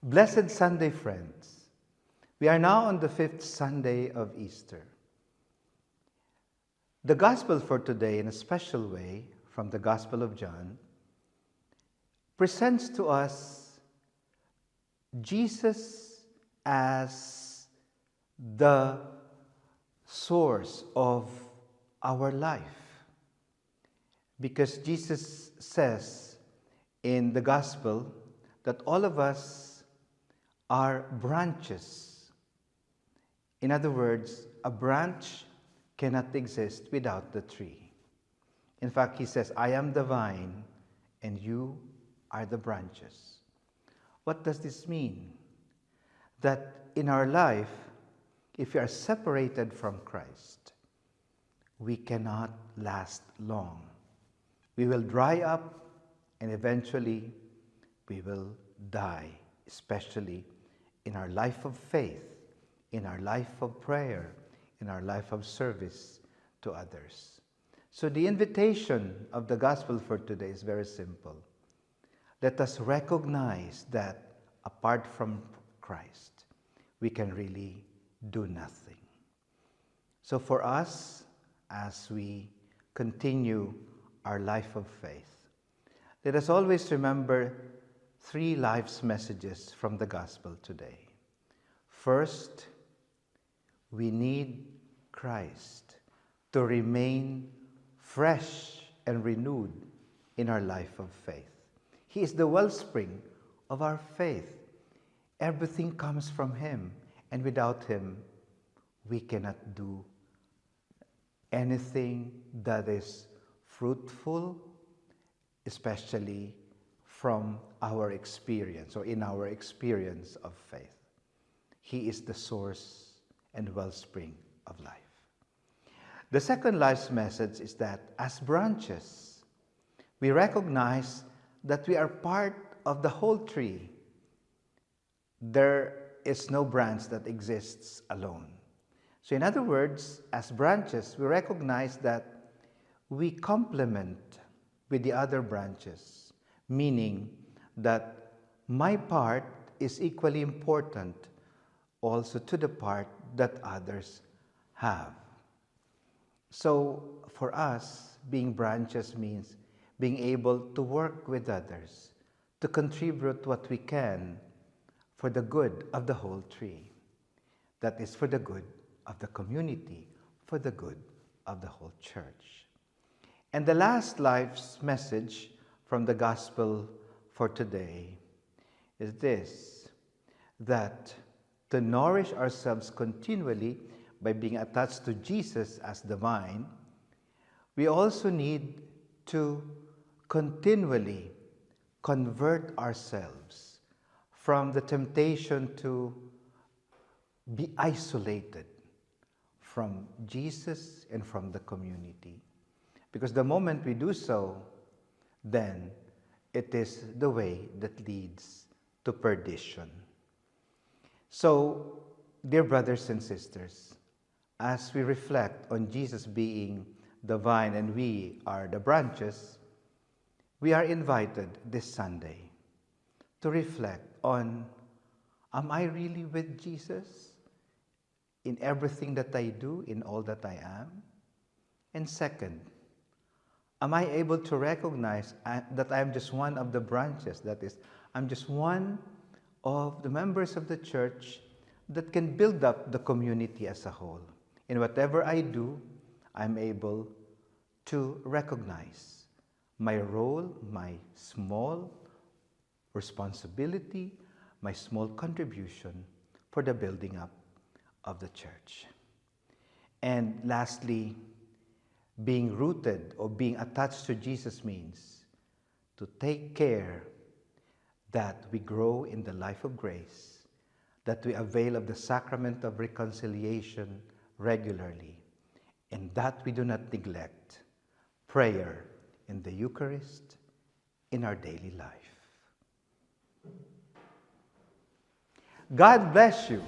Blessed Sunday, friends. We are now on the 5th Sunday of Easter. The Gospel for today, in a special way, from the Gospel of John, presents to us Jesus as the source of our life. Because Jesus says in the Gospel that all of us are branches. In other words, a branch cannot exist without the tree. In fact, he says, I am the vine and you are the branches. What does this mean? That in our life, if we are separated from Christ, we cannot last long. We will dry up and eventually we will die, especially in our life of faith, in our life of prayer, in our life of service to others. So the invitation of the gospel for today is very simple. Let us recognize that apart from Christ, we can really do nothing. So for us, as we continue our life of faith, let us always remember 3 life's messages from the gospel today. First, we need Christ to remain fresh and renewed in our life of faith. He is the wellspring of our faith. Everything comes from Him, and without Him, we cannot do anything that is fruitful, especially from our experience or in our experience of faith. He is the source and wellspring of life. The second life's message is that as branches, we recognize that we are part of the whole tree. There is no branch that exists alone. So in other words, as branches, we recognize that we complement with the other branches, meaning that my part is equally important also to the part that others have. So for us, being branches means being able to work with others, to contribute what we can for the good of the whole tree. That is for the good of the community, for the good of the whole church. And the last life's message from the gospel for today is this, that to nourish ourselves continually by being attached to Jesus as the vine, we also need to continually convert ourselves from the temptation to be isolated from Jesus and from the community. Because the moment we do so, then it is the way that leads to perdition. So, dear brothers and sisters, as we reflect on Jesus being the vine and we are the branches, we are invited this Sunday to reflect on, am I really with Jesus in everything that I do, in all that I am? And second, am I able to recognize that I am just one of the branches? That is, I'm just one of the members of the church that can build up the community as a whole. In whatever I do, I'm able to recognize my role, my small responsibility, my small contribution for the building up of the church. And lastly, being rooted or being attached to Jesus means to take care that we grow in the life of grace, that we avail of the sacrament of reconciliation regularly, and that we do not neglect prayer in the Eucharist in our daily life. God bless you.